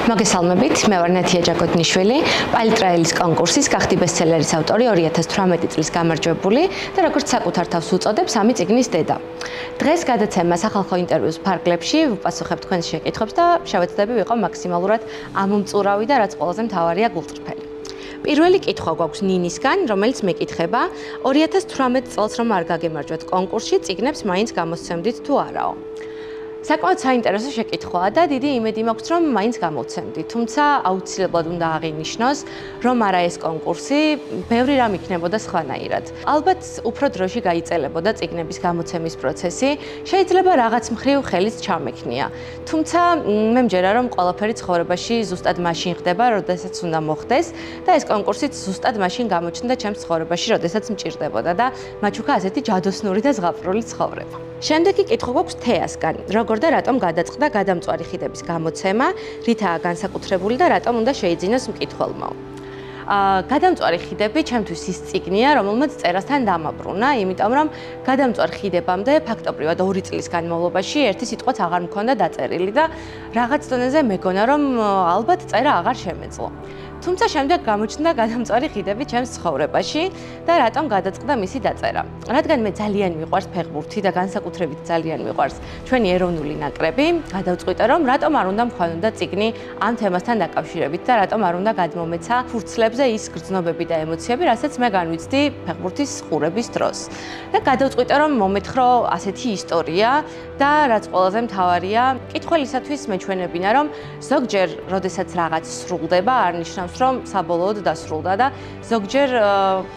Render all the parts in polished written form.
მოგესალმებით, მე ვარ ნათია ჯაკოტნიშვილი, პალიტრაელის კონკურსის გახდი ბესტსელერის ავტორი 2018 წლის გამარჯვებული და როგორც საკუთარ თავს უწოდებს ამი წიგნის დედა. დღეს გადაცემა სახალხო ინტერვიუს ფარგლებში ვუპასუხებ თქვენს შეკითხვებს და შევეცდები ვიყო მაქსიმალურად ამომწურავი და რაც ყველაზე მთავარია გულწრფელი. პირველი კითხვა გვაქვს ნინისგან, რომელიც მეკითხება 2018 წელს რომ არ გაგემარჯვეთ კონკურსში, წიგნებს მაინც გამოსცემდით თუ არაო. საკმაოდ საინტერესო შეკითხვაა და დიდი იმედი მაქვს, რომ მაინც გამოვცემდით. თუმცა აუცილებლად უნდა აღინიშნოს, რომ არა ეს კონკურსი, ბევრი რამ იქნებოდა სხვანაირად. ალბათ უფრო დროში გაიწელებოდა წიგნების გამოცემის პროცესი, შეიძლება რაღაც მხრივ ხელის ჩამექნია. თუმცა მე მჯერა, რომ ყველაფერი ცხოვრებაში ზუსტად მაშინ ხდება, როდესაც უნდა მოხდეს და ეს კონკურსიც ზუსტად მაშინ გამოჩნდა ჩემს ცხოვრებაში, როდესაც მჭირდებოდა და მაჩუქა ასეთი ჯადოსნური და ზღაპრული ცხოვრება. შემდეგი კითხვა გვაქვს თეასგან. როგორ და რატომ გადაწყდა გადამწვარი ხიდების გამოცემა, რითაა განსაკუთრებული და რატომ უნდა შეიძინოს მკითხველმო. გადამწვარი ხიდები ჩემთვის ის წიგნია, რომელმაც წერასთან დამაბრუნა, იმიტომ რომ გადამწვარ ხიდებამდე ფაქტობრივად 2 წლის განმავლობაში ერთი სიტყვაც აღარ მქონდა დაწერილი და რაღაც დონეზე მეგონა, რომ ალბათ წერა აღარ შემეძლო. თუმცა შემდეგ გამოჩნდა გადამწვარი ხიდები ჩემს ცხოვრებაში და რატომ გადაწყდა მისი დაწერა. რადგან მე ძალიან მიყვარს ფეხბურთი და განსაკუთრებით ძალიან მიყვარს ჩვენი ეროვნული ნაკრები, გადავწყვიტე რომ რატომ არ უნდა მქონოდა წიგნი ამ თემასთან დაკავშირებით და რატომ არ უნდა გადმომეცა ფურცლებზე ის გრძნობები და ემოციები, რასაც მე განვიცდი ფეხბურთის ყურების დროს. და გადავწყვიტე რომ მომეთქრო ასეთი ისტორია და რაც ყველაზე მთავარია, მკითხველისათვის მეჩვენებინა რომ ზოგჯერ, როდესაც რაღაც სრულდება, არ ნიშნავს რომ საბოლოოდ დასრულდა და ზოგჯერ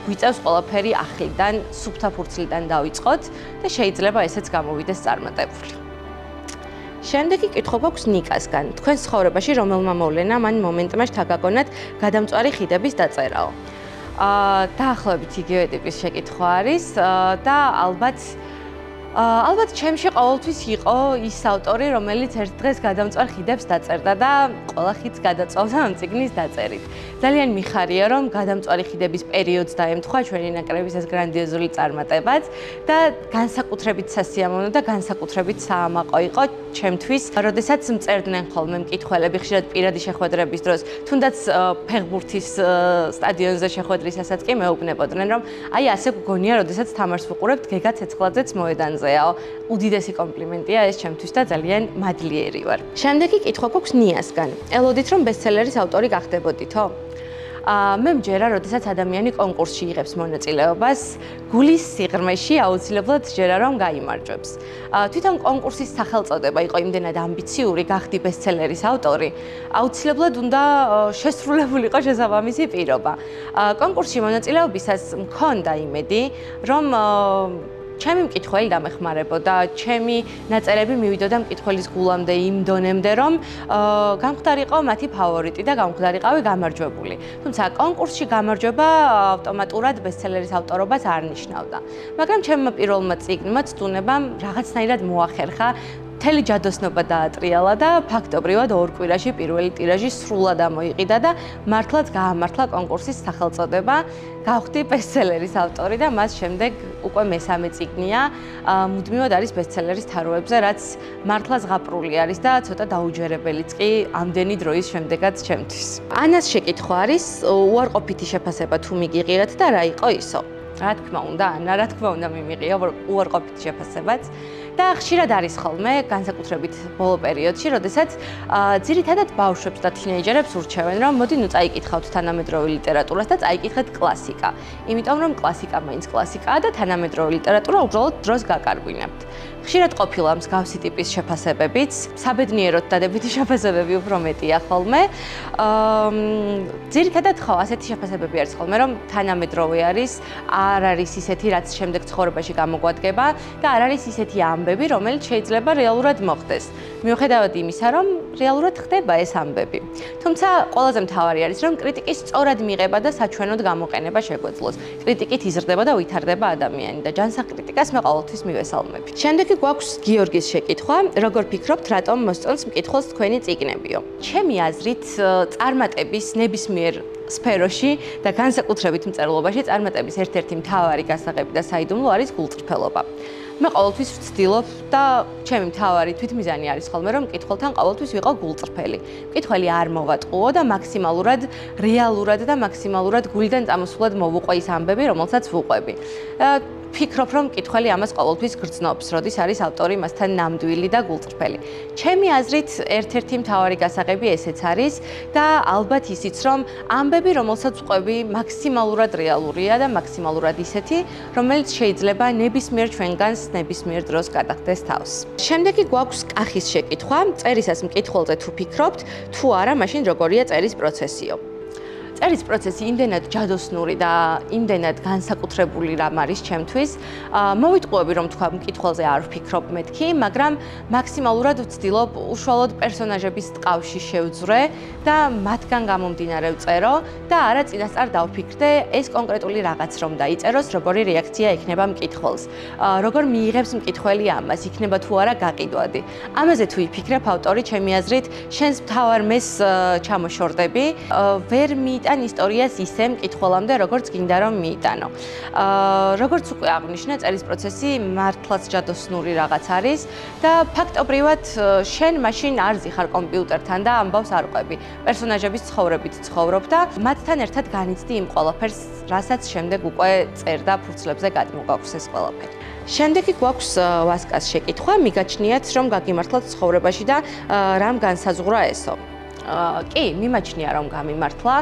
გვიწევს ყველაფერი ახლიდან, სუფთა ფურცლიდან დავიწყოთ და შეიძლება ესეც გამოვიდეს წარმატებული. შემდეგი კითხვა გვაქვს ნიკასგან. თქვენ ცხოვრებაში რომელმა მოვლენა მან მომენტმა შთაგაგონათ გადამწვარი ხიდების დაწერაო. დაახლოებით იგივე ტიპის შეკითხვა არის და ალბათ ჩემში ყოველთვის იყო ის ავტორი, რომელიც ერთ დღეს გადამწვარ ხიდებს დაწერდა და ყველა ხიდს გადაწვავდა ამ წიგნის დაწერით. ძალიან მიხარია, რომ გადამწვარი ხიდების პერიოდს დაემთხვა ჩვენი ნაკრების ეს გრანდიოზული წარმატებაც და განსაკუთრებით სასიამოვნო და განსაკუთრებით საამაყო იყო ჩემთვის, როდესაც მწერდნენ ხოლმე მკითხველები ხშირად პირადი შეხვედრების დროს, თუნდაც ფეხბურთის სტადიონზე შეხვედრისასაც კი მეუბნებოდნენ, რომ აი ასე გგონია, როდესაც თამაშს ვუყურებთ, გეგა ცეცხლაძეც მოედანზეაო. უდიდესი კომპლიმენტია ეს ჩემთვის და ძალიან მადლიერი ვარ. შემდეგი კითხვა გვაქვს ნიასგან. ელოდით რომ ბესტსელერის ავტორი გახდებოდითო? მე მჯერა, როდესაც ადამიანი კონკურსში იღებს მონაწილეობას, გულის სიღრმეში აუცილებლად ჯერა რომ გაიმარჯვებს. თვითონ კონკურსის სახელწოდება იყო იმდენად ამბიციური, გახდი ბესტსელერის ავტორი, აუცილებლად უნდა შესრულებულიყო შესაბამისი პირობა. კონკურსში მონაწილეობისას მქონდა იმედი, რომ ჩემი მკითხველი დამეხმარებოდა, ჩემი ნაწერები მივიდოდა მკითხველის გულამდე იმ დონემდე, რომ გამხდარიყო მათი ფავორიტი და გამხდარიყავი გამარჯვებული. თუმცა კონკურსში გამარჯვება ავტომატურად ბესტსელერის ავტორობას არ ნიშნავდა. მაგრამ ჩემმა პირველმა წიგნმა ცდუნებამ რაღაცნაირად მოახერხა, მთელი ჯადოსნობა დაატრიალა და ფაქტობრივად 2 კვირაში პირველი ტირაჟი სრულად ამოიყიდა და მართლაც გაამართლა კონკურსის სახელწოდება. გავხდი ბესტსელერის ავტორი და მას შემდეგ უკვე მესამე წიგნია, მუდმივად არის ბესტსელერის თაროებზე, რაც მართლა ზღაპრული არის და ცოტა დაუჯერებელიც კი ამდენი დროის შემდეგაც ჩემთვის. ანას შეკითხვა არის, უარყოფითი შეფასება თუ მიგიღიათ და რა იყო ისო? რა თქმა უნდა, ანა, რა თქმა უნდა მიმიღია უარყოფითი შეფასებაც. და ხშირად არის ხოლმე, განსაკუთრებით ბოლო პერიოდში, როდესაც ძირითადად ბავშვებს და თინეიჯერებს ურჩევენ, რომ მოდი ნუ წაიკითხავთ თანამედროვე ლიტერატურას და წაიკითხეთ კლასიკა. იმიტომ რომ კლასიკა მაინც კლასიკაა და თანამედროვე ლიტერატურა უბრალოდ დროს გაკარგვინებთ. ხშირად ყოფილა მსგავსი ტიპის შეფასებებიც, საბედნიეროდ დადებითი შეფასებები უფრო მეტია ხოლმე. ძირითადად ხო, ასეთი შეფასებები არის ხოლმე, რომ თანამედროვე არის, არ არის ისეთი, რაც შემდეგ ცხოვრებაში გამოგვადგება და არ არის ისეთი ამბები, რომელიც შეიძლება რეალურად მოხდეს. მიუხედავად იმისა, რომ რეალურად ხდება ეს ამბები. თუმცა ყველაზე მთავარი არის, რომ კრიტიკის სწორად მიღება და საჩვენოდ გამოყენება შეგვეძლოს. კრიტიკით იზრდება და ვითარდება ადამიანი და ჯანსაღ კრიტიკას მე ყოველთვის მივესალმები. შემდეგი გვაქვს გიორგის შეკითხვა, როგორ ფიქრობთ, რატომ მოსწონს მკითხველს თქვენი წიგნებიო? ჩემი აზრით, წარმატების ნებისმიერ სფეროში და განსაკუთრებით მწერლობაში წარმატების ერთ-ერთი მთავარი გასაღები და საიდუმლო არის გულწრფელობა. მე ყოველთვის ვცდილობ და ჩემი მთავარი თვითმიზანი არის ხოლმე რომ მკითხველთან ყოველთვის ვიყო გულწრფელი. მკითხველი არ მოვატყუო და მაქსიმალურად რეალურად და მაქსიმალურად გულიდან წამოსულად მოვუყვე ის ამბები, რომელსაც ვუყვები. ფიქრობ რომ მკითხველი ამას ყოველთვის გრძნობს, როდის არის ავტორი მასთან ნამდვილი და გულწრფელი. ჩემი აზრით ერთ-ერთი მთავარი გასაღები ესეც არის და ალბათ ისიც რომ ამბები, რომელსაც ვყვები, მაქსიმალურად რეალურია და მაქსიმალურად ისეთი, რომელიც შეიძლება ნებისმიერ ჩვენგანს ნებისმიერ დროს გადახდეს თავს. შემდეგი გვაქვს კახის შეკითხვა. წერისას მკითხველზე თუ ფიქრობთ, თუ არა, მაშინ როგორია წერის პროცესიო. წერის პროცესი იმდენად ჯადოსნური და იმდენად განსაკუთრებული რამ არის ჩემთვის. მოვიტყუები რომ თქვა მკითხველზე არ ვფიქრობ მეთქი, მაგრამ მაქსიმალურად ვცდილობ უშუალოდ პერსონაჟების ტყავში შევძვრე და მათგან გამომდინარე ვწერო და არა წინასწარ დავფიქრდე ეს კონკრეტული რაღაც რომ დაიწეროს, როგორი რეაქცია ექნება მკითხველს. როგორ მიიღებს მკითხველი ამას, იქნება თუ არა გაყიდვადი. ამაზე თუ იფიქრებ ავტორი, ჩემი აზრით, შენს მთავარ მეს ჩამოშორდები, ვერ მიიტან ისტორიას ისე მკითხველამდე, როგორც გინდა რომ მიიტანო. როგორც უკვე აღნიშნე, წერის პროცესი მართლაც ჯადოსნური რაღაც არის და ფაქტობრივად შენ მაშინ არ ზიხარ კომპიუტერთან და ამბავს არ ყვები. პერსონაჟების ცხოვრებით ცხოვრობ და მათთან ერთად განიცდი იმ ყველაფერს, რასაც შემდეგ უკვე წერ და ფურცლებზე გადმოგვაქვს ეს ყველაფერი. შემდეგი გვაქვს ვასკას შეკითხვა, მიგაჩნიათ რომ გაგიმართლათ ცხოვრებაში და რამ განსაზღვრა ესო. კი, მიმაჩნია რომ გამიმართლა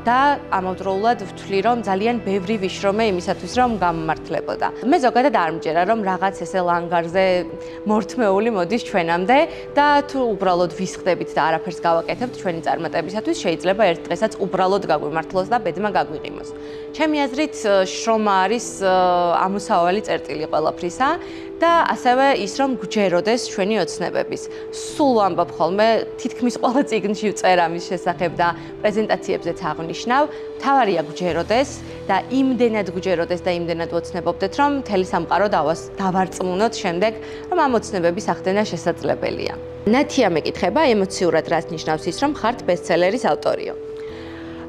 და ამავდროულად ვთვლი რომ ძალიან ბევრი ვიშრომე იმისათვის რომ გამმართლებოდა. მე ზოგადად არ მჯერა რომ რაღაც ესე ლანგარზე მორთმეული მოდის ჩვენამდე და თუ უბრალოდ ვისხდებით და არაფერს გავაკეთებთ ჩვენი წარმატებისათვის შეიძლება ერთ დღესაც უბრალოდ გაგვიმართლოს და ბედმა გაგვიყიმოს. ჩემი აზრით შრომა არის ამოსავალი წერტილი ყველაფრისა და ასევე ის რომ გვჯეროდეს ჩვენი ოცნებების. სულ ვამბობ ხოლმე თითქმის ყველა წიგნში ვწერ ამის შესახებ და პრეზენტაციებზეც აღნიშნავ, მთავარია გვჯეროდეს და იმდენად გვჯეროდეს და იმდენად ვოცნებობდეთ, რომ მთელი სამყარო დავარწმუნოთ შემდეგ, რომ ამ ოცნებების ახდენა შესაძლებელია. ნათია მეკითხება, ემოციურად რას ნიშნავს ის, რომ ხართ ბესტსელერის ავტორიო?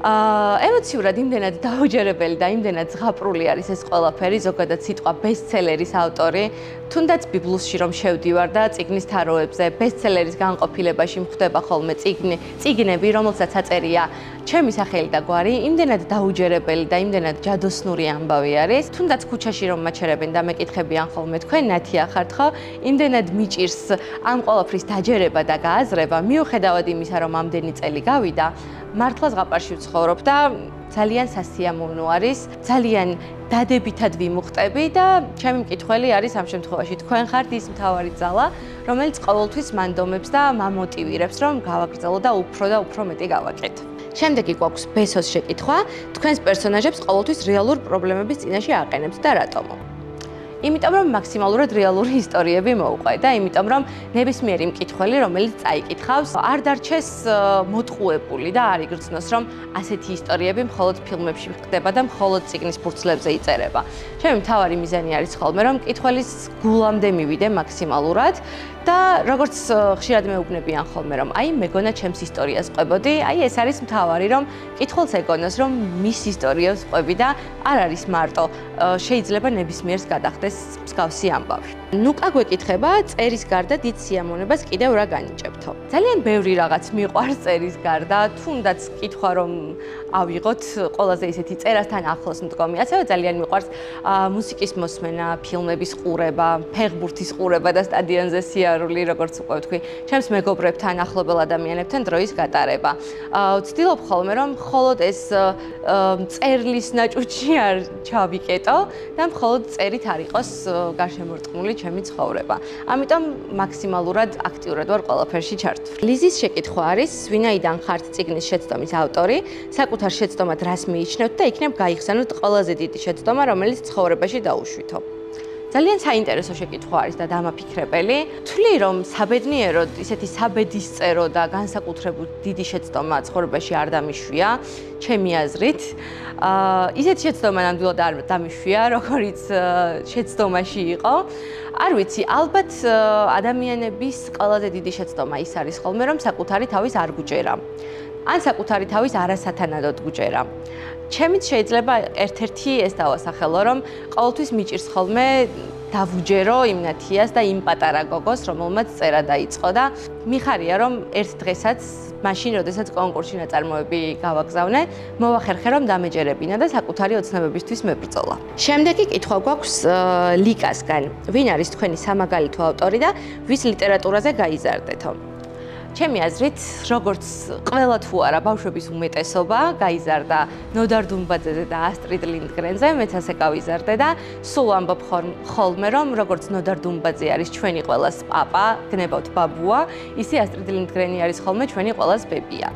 ემოციურად იმდენად დაუჯერებელი და იმდენად ზღაპრული არის ეს ყველაფერი, ზოგადად სიტყვა ბესტსელერის ავტორი, თუნდაც ბიბლუსში რომ შევდივარ და წიგნის თაროებზე, ბესტსელერის განყოფილებაში მხდება ხოლმე წიგნები, რომელსაც აწერია ჩემი სახელი და გვარი, იმდენად დაუჯერებელი და იმდენად ჯადოსნური ამბავი არის, თუნდაც ქუჩაში რომ მაჩერებენ და მეკითხებიან ხოლმე თქვენ ნათია ხართ ხო, იმდენად მიჭირს ამ ყველაფრის დაჯერება და გააზრება, მიუხედავად იმისა, რომ ამდენი წელი გავიდა, მართლა ზღაპარში ვცხოვრობ და ძალიან სასიამოვნო არის, ძალიან დადებითად ვიმუხტები და ჩემი მკითხველი არის ამ შემთხვევაში თქვენ ხართ ის მთავარი ძალა, რომელიც ყოველთვის მანდომებს და მამოტივირებს, რომ გავაგრძელო და უფრო მეტი გავაკეთე. შემდეგი გვაქვს ბესოს შეკითხვა, თქვენს პერსონაჟებს ყოველთვის რეალურ პრობლემების წინაშე აყენებთ და რატომო? იმიტომ რომ მაქსიმალურად რეალური ისტორიები მოვყვე და იმიტომ რომ ნებისმიერი მკითხველი, რომელიც წაიკითხავს, არ დარჩეს მოტყუებული და არ იგრძნოს, რომ ასეთი ისტორიები მხოლოდ ფილმებში ხდება და მხოლოდ წიგნის ფურცლებზე იწერება. ჩემი მთავარი მიზანი არის ხოლმე, რომ მკითხველის გულამდე მივიდე მაქსიმალურად და როგორც ხშირად მეუბნებიან ხოლმე, რომ აი მეგონა ჩემს ისტორიას ყვებოდი, აი ეს არის მთავარი, რომ მკითხველს ეგონოს, რომ მის ისტორიას ყვები და არ არის მარტო შეიძლება ნებისმიერს გადახდეს მსგავსი ამბავი. ნუკა გვეკითხება, წერის გარდა დიდ სიამოვნებას კიდევ რა განიჭებთო? ძალიან ბევრი რაღაც მიყვარს წერის გარდა, თუნდაც კითხვა რომ ავიღოთ ყველაზე ისეთი წერასთან ახლოს მდგომი. ასევე ძალიან მიყვარს მუსიკის მოსმენა, ფილმების ყურება, ფეხბურთის ყურება და სტადიონზე სიარული, როგორც უკვე ვთქვი, ჩემს მეგობრებთან, ახლობელ ადამიანებთან დროის გატარება. ვცდილობ ხოლმე რომ მხოლოდ ეს წერლის ნაჭუჭი არ ჩავიკეტო და მხოლოდ წერით არ იყოს გარშემორტყმული ჩემი ცხოვრება. ამიტომ მაქსიმალურად აქტიურად ვარ ყველაფერში ჩართული. ლიზის შეკითხვა არის, ვინაიდან ხართ წიგნის შეცდომის ავტორი, საკუთარ შეცდომად რას მიიჩნევთ და იქნებ გაიხსენოთ ყველაზე დიდი შეცდომა, რომელიც ცხოვრებაში დაუშვითო. ძალიან საინტერესო შეკითხვა არის და დამაფიქრებელი. თვლი რომ საბედნიეროდ ისეთი საბედისწერო და განსაკუთრებული დიდი შეცდომა ცხოვრებაში არ დამიშვია, ჩემი აზრით. ისეთი შეცდომა ნამდვილად არ დამიშვია, როგორიც შეცდომაში იყო. არ ვიცი, ალბათ ადამიანების ყველაზე დიდი შეცდომა ის არის ხოლმე, რომ საკუთარი თავის არ გუჭერა. ან საკუთარი თავის არასათანადოდ გუჭერა. ჩემიც შეიძლება ერთ-ერთი ეს დავასახელო, რომ ყოველთვის მიჭირს ხოლმე დავუჯერო იმ ნათიას და იმ პატარა გოგოს, რომელმაც წერა დაიწყო და მიხარია რომ ერთ დღესაც მაშინ, როდესაც კონკურსში ნაწარმოები გავაგზავნე, მოვახერხე რომ დამეჯერებინა და საკუთარი ოცნებებისთვის მებრძოლა. შემდეგი კითხვა გვაქვს ლიკასგან. ვინ არის თქვენი სამაგალითო ავტორი და ვის ლიტერატურაზე გაიზარდეთო? ჩემი აზრით, როგორც ყველა თუ არა ბავშვების უმეტესობა გაიზარდა ნოდარ დუმბაძეზე და ასტრიდ ლინდგრენზე, მეც ასე გავიზარდე და სულ ამბობ ხოლმე რომ როგორც ნოდარ დუმბაძე არის ჩვენი ყველას პაპა, გნებავთ ბაბუა, ისე ასტრიდ ლინდგრენი არის ხოლმე ჩვენი ყველას ბებია.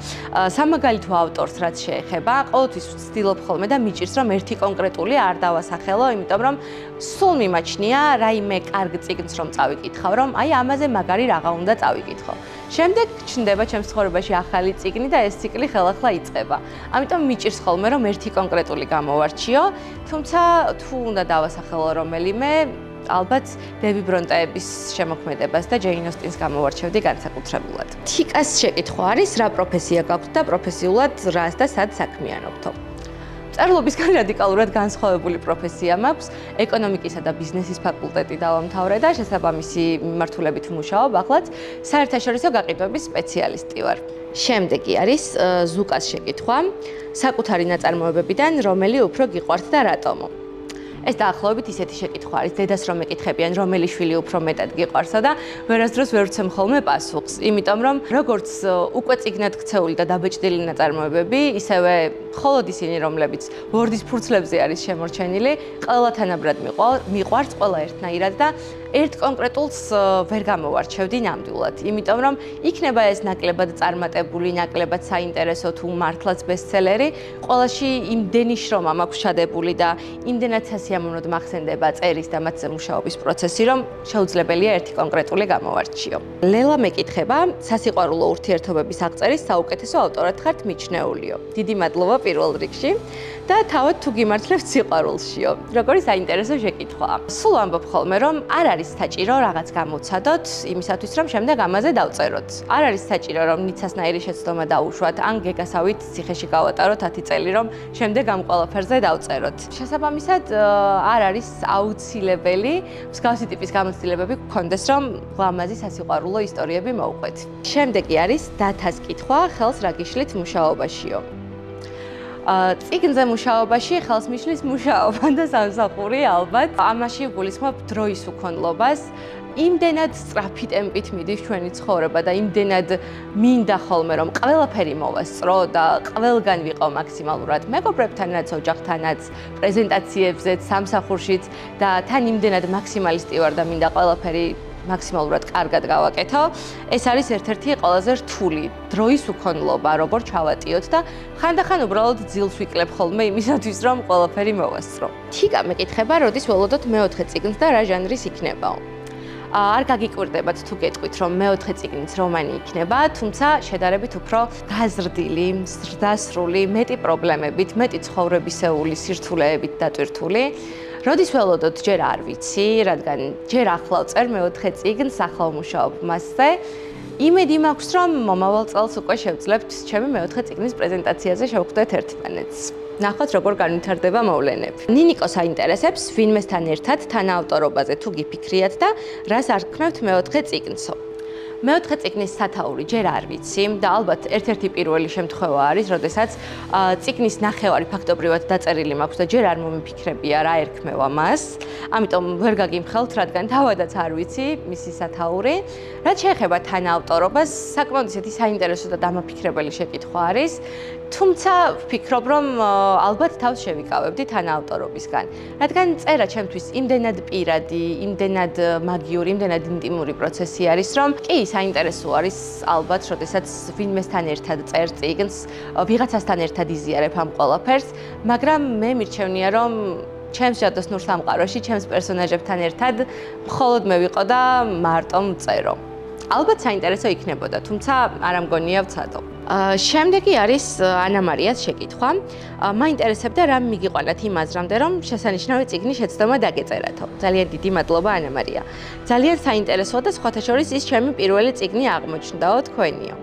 სამაგალითო ავტორს რაც შეეხება, ყოველთვის ვცდილობ ხოლმე და მიჭირს რომ ერთი კონკრეტული არ დავასახელო, იმიტომ რომ სულ მიმაჩნია რაიმე კარგ წიგნს რომ წავიკითხავ, რომ აი ამაზე მაგარი რაღა უნდა წავიკითხო. შემდეგ ჩნდება ჩემს ცხოვრებაში ახალი წიგნი და ეს ციკლი ხელახლა იწყება. ამიტომ მიჭირს ხოლმე რომ ერთი კონკრეტული გამოვარჩიო, თუმცა თუ უნდა დავასახელო რომელიმე, ალბათ დევი ბრონტეების შემოქმედებას და ჯეინ ოსტინს გამოვარჩევდი განსაკუთრებულად. თიკას შეკითხვა არის, რა პროფესია გაქვთ და პროფესიულად რას და სად საქმიანობთო? მწერლობისგან რადიკალურად განსხვავებული პროფესია მაქვს. ეკონომიკისა და ბიზნესის ფაკულტეტი დავამთავრე და შესაბამისი მიმართულებით ვმუშაობ. ახლაც საერთაშორისო გაყიდვების სპეციალისტი ვარ. შემდეგი არის ზუკას შეკითხვა. საკუთარი ნაწარმოებებიდან რომელი უფრო გიყვართ და რატომო? ეს დაახლოებით ისეთი შეკითხვა არის, დედას რომ ეკითხებიან, რომელი შვილი უფრო მეტად გიყვარსა და ვერასდროს ვერ ვცემ ხოლმე პასუხს. იმიტომ რომ როგორც უკვე წიგნად ქცეული და დაბეჭდილი ნაწარმოებები, ისევე მხოლოდ ისინი, რომლებიც ვორდის ფურცლებზე არის შემორჩენილი, ყველათანაბრად მიყვარს ყველა ერთნაირად და ერთ კონკრეტულს ვერ გამოვარჩევდი ნამდვილად. იმიტომ რომ იქნება ეს ნაკლებად წარმატებული, ნაკლებად საინტერესო თუ მართლაც ბესტსელერი, ყველაში იმდენი შრომა მაქვს ჩადებული და იმდენად სასიამოვნოდ მახსენდება წერის და მათზე მუშაობის პროცესი, რომ შეუძლებელია ერთი კონკრეტული გამოვარჩიო. ლელა მეკითხება, სასიყვარულო ურთიერთობების აღწერის საუკეთესო ავტორად ხართ მიჩნეულიო. დიდი მადლობა პირველ რიგში და თავად თუ გიმართლებთ სიყვარულშიო. როგორი საინტერესო შეკითხვაა. სულ ამბობ ხოლმე რომ არ არის საჭირო რაღაც გამოცადოთ იმისათვის რომ შემდეგ ამაზე დავწეროთ. არ არის საჭირო რომ ნიცასნაირი შეცდომა დაუშვათ ან გეგასავით ციხეში გავატაროთ 10 წელი რომ შემდეგ ამ ყველაფერზე დავწეროთ. შესაბამისად არ არის აუცილებელი მსგავსი ტიპის გამოცდილებები გქონდეს რომ ლამაზი სასიყვარულო ისტორიები მოვყვეთ. შემდეგი არის დათას კითხვა, ხელს რა გიშლით მუშაობაშიო? წიგნზე მუშაობაში ხელს მიშლის მუშაობა და სამსახური ალბათ. ამაში გულისხმობ დროის უქონლობას. იმდენად სწრაფი ტემპით მიდის ჩვენი ცხოვრება და იმდენად მინდა ხოლმე რომ ყველაფერი მოვასწრო და ყველგან ვიყო მაქსიმალურად მეგობრებთანაც, ოჯახთანაც, პრეზენტაციებზეც, სამსახურშიც და თან იმდენად მაქსიმალისტი ვარ და მინდა ყველაფერი მაქსიმალურად კარგად გავაკეთო. ეს არის ერთ-ერთი ყველაზე რთული დროის უქონლობა, როგორ ჩავატიოთ და ხანდახან უბრალოდ ძილს ვიკლებ ხოლმე იმისათვის, რომ ყველაფერი მოვასწრო. თიკა მეკითხება, როდის ველოდოთ მეოთხე წიგნს და რა ჟანრის იქნებაო? არ გაგიკვირდებათ თუ გეტყვით, რომ მეოთხე წიგნიც რომანი იქნება, თუმცა შედარებით უფრო გაზრდილი, ზრდასრული, მეტი პრობლემებით, მეტი ცხოვრებისეული სირთულეებით დატვირთული. როდის ველოდოთ, ჯერ არ ვიცი, რადგან ჯერ ახლა ვწერ მეოთხე წიგნს, ახლა ვმუშაობ მასზე. იმედი მაქვს, რომ მომავალ წელს უკვე შევძლებთ ჩემი მეოთხე წიგნის პრეზენტაციაზე შევხვდეთ ერთმანეთს. ნახოთ, როგორ განვითარდება მოვლენები. ნინიკოს აინტერესებს, ვინმესთან ერთად თანაავტორობაზე თუ გიფიქრიათ და რას არქმევთ მეოთხე წიგნსო. მეოთხე წიგნის სათაური ჯერ არ ვიცი და ალბათ ერთ-ერთი პირველი შემთხვევა არის, როდესაც წიგნის ნახევარი ფაქტობრივად დაწერილი მაქვს და ჯერ არ მომიფიქრებია რა ერქმევა მას. ამიტომ ვერ გაგიმხელთ, რადგან თავადაც არ ვიცი მისი სათაური. რაც შეეხება თანაავტორობას, საკმაოდ ისეთი საინტერესო და დამაფიქრებელი შეკითხვა არის. თუმცა ვფიქრობ, რომ ალბათ თავს შევიკავებდი თანაავტორობისგან. რადგან წერა ჩემთვის იმდენად პირადი, იმდენად მაგიური, იმდენად ინტიმური პროცესი არის, რომ კი საინტერესო არის ალბათ, როდესაც ვინმესთან ერთად წერ წიგნს, ვიღაცასთან ერთად იზიარებ ამ ყველაფერს, მაგრამ მე მირჩევნია, რომ ჩემს ჯადოსნურ სამყაროში, ჩემს პერსონაჟებთან ერთად მხოლოდ მე ვიყო და მარტო მწერო. ალბათ საინტერესო იქნებოდა, თუმცა არ ამგონია ვცადო. შემდეგი არის ანა მარიას შეკითხვა. მაინტერესებდა რა მიგიყვანათ იმ აზრამდე, რომ შესანიშნავი წიგნი შეცდომა დაგეწერათო. ძალიან დიდი მადლობა ანა მარია. ძალიან საინტერესოა და სხვათა შორის ის ჩემი პირველი წიგნი აღმოჩნდაო თქვენიო.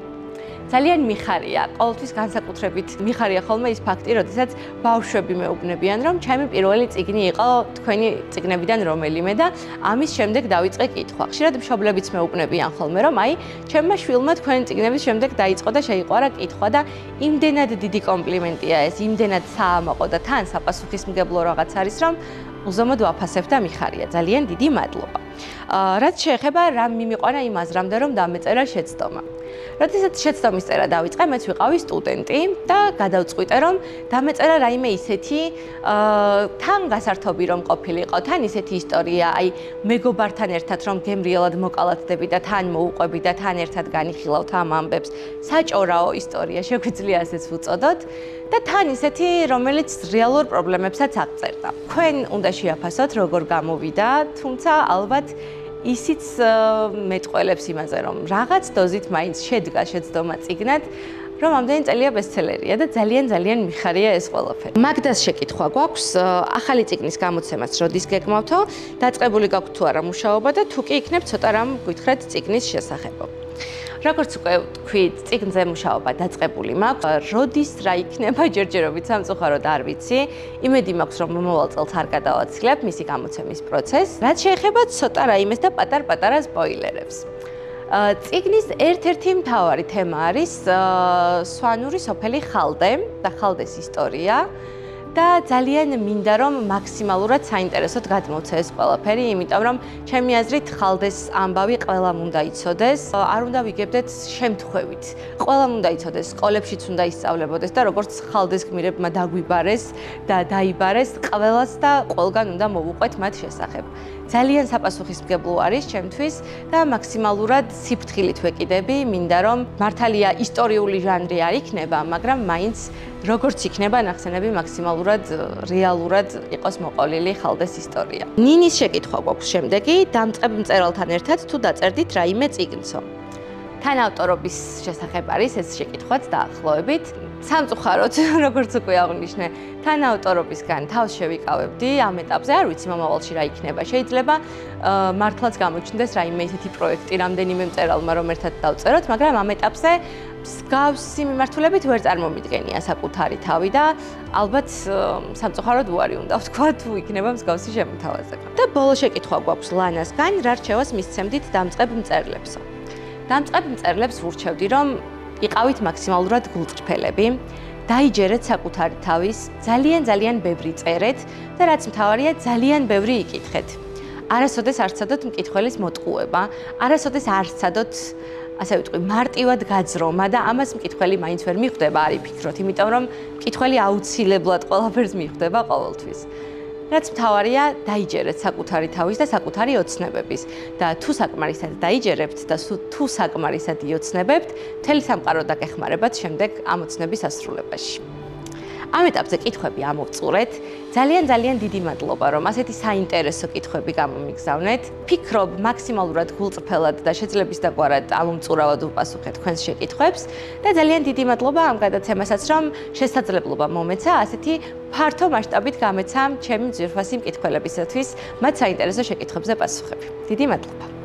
ძალიან მიხარია, ყოველთვის განსაკუთრებით მიხარია ხოლმე ის ფაქტი, როდესაც ბავშვები მეუბნებიან, რომ ჩემი პირველი წიგნი იყო თქვენი წიგნებიდან რომელიმე და ამის შემდეგ დავიწყე კითხვა. ხშირად მშობლებიც მეუბნებიან ხოლმე, რომ აი, ჩემმა შვილმა თქვენი წიგნების შემდეგ დაიწყო და შეიყვარა კითხვა და იმდენად დიდი კომპლიმენტია ეს, იმდენად საამაყო და თან საპასუხისმგებლო რაღაც არის, რომ უზომოდ ვაფასებ და მიხარია. ძალიან დიდი მადლობა. რაც შეეხება რა მიმიყვანა იმ აზრამდე, რომ დამეწერა შეცდომა. როდესაც შეცდომის წერა დავიწყე, მეც ვიყავი სტუდენტი და გადავწყვიტე, რომ დამეწერა რაიმე ისეთი თან გასართობი რომ ყოფილიყო, თან ისეთი ისტორია, აი მეგობართან ერთად რომ გემრიელად მოკალათდები და თან მოუყვები და თან ერთად განიხილავთ ამ ამბებს. საჭორაო ისტორია შეგვიძლია ასეც ვუწოდოთ და თან ისეთი, რომელიც რეალურ პრობლემებსაც აღწერდა. თქვენ უნდა შეაფასოთ, როგორ გამოვიდა, თუმცა ალბათ ისიც მეტყველებს იმაზე, რომ რაღაც დოზით მაინც შედგა შეცდომა წიგნად, რომ ამდენი წელია ბესტსელერია და ძალიან მიხარია ეს ყველაფერი. მაგდას შეკითხვა გვაქვს, ახალი წიგნის გამოცემას როდის გეგმავთო, დაწყებული გაქვთ თუ არა მუშაობა და თუ კი იქნებ ცოტა რამ გითხრათ წიგნის შესახებ. როგორც უკვე თქვით, წიგნზე მუშაობა დაწყებული მაქვს. როდის რა იქნება ჯერჯერობით სამწუხაროდ არ ვიცი. იმედი მაქვს, რომ მომავალ წელს არ გადავაცილებ მისი გამოცემის პროცესს. რაც შეეხება ცოტა რაიმეს და პატარ-პატარა სპოილერებს. წიგნის ერთ-ერთი მთავარი თემა არის სვანური სოფელი ხალდე და ხალდეს ისტორია. და ძალიან მინდა რომ მაქსიმალურად საინტერესოდ გადმოვცე ეს ყველაფერი, იმიტომ რომ ჩემი აზრით ხალდეს ამბავი ყველამ უნდა იცოდეს, არ უნდა ვიგებდეთ შემთხვევით. ყველამ უნდა იცოდეს, სკოლებშიც უნდა ისწავლებოდეს და როგორც ხალდეს გმირებმა დაგვიბარეს და დაიბარეს, ყველას და ყველგან უნდა მოვუყვეთ მათ შესახებ. ძალიან საპასუხისმგებლო არის ჩემთვის და მაქსიმალურად სიფრთხილით ვეკიდები, მინდა რომ მართალია ისტორიული ჟანრი არ იქნება, მაგრამ მაინც როგორც იქნება ნახსენები მაქსიმალურად რეალურად იყოს მოყოლილი ხალდეს ისტორია. ნინის შეკითხვა გვაქვს შემდეგი, დამწყებ მწერალთან ერთად თუ დაწერდით რაიმე წიგნცო. თან ავტორობის შესახებ არის ეს შეკითხვაც დაახლოებით. სამწუხაროდ, როგორც უკვე აღნიშნე, თან ავტორობისგან თავს შევიკავებდი ამ ეტაპზე, არ ვიცი მომავალში რა იქნება. შეიძლება მართლაც გამოჩნდეს რაიმე ისეთი პროექტი რამდენიმე მწერალმა, რომ ერთად დავწეროთ, მაგრამ ამ ეტაპზე მსგავსი მიმართულებით ვერ წარმომიდგენია საკუთარი თავი და ალბათ სამწუხაროდ უარი უნდა ვთქვა თუ იქნება მსგავსი შემოთავაზება. და ბოლო შეკითხვა გვაქვს ლანასგან, რა რჩევას მისცემდით დამწყებ მწერლებსო. დამწყებ მწერლებს ვურჩევდი, რომ იყავით მაქსიმალურად გულწრფელები, დაიჯერეთ საკუთარი თავის, ძალიან ბევრი წერეთ და რაც მთავარია, ძალიან ბევრი იკითხეთ. არასოდეს არ სცადოთ მკითხველის მოტყუება, არასოდეს არ სცადოთ ასე ვიტყვი, მარტივად გაძრომა და ამას მკითხველი მაინც ვერ მიხვდება, არ იფიქროთ, იმიტომ რომ მკითხველი აუცილებლად ყველაფერს მიხვდება ყოველთვის. რაც მთავარია, დაიჯერეთ საკუთარი თავის და საკუთარი ოცნებების და თუ საკმარისად დაიჯერებთ და თუ საკმარისად იოცნებებთ, მთელი სამყარო დაგეხმარებათ შემდეგ ამ ოცნების ასრულებაში. ამ ეტაპზე კითხვები ამოვწურეთ. ძალიან დიდი მადლობა, რომ ასეთი საინტერესო კითხვები გამომიგზავნეთ. ფიქრობ მაქსიმალურად გულწრფელად და შეძლების დაგვარად ამომწურავად უპასუხეთ თქვენს შეკითხვებს და ძალიან დიდი მადლობა ამ გადაცემასაც, რომ შესაძლებლობა მომეცა ასეთი ფართო მასშტაბით გამეცა ჩემი ძვირფასი მკითხველებისათვის მათ საინტერესო შეკითხვებზე პასუხები. დიდი მადლობა.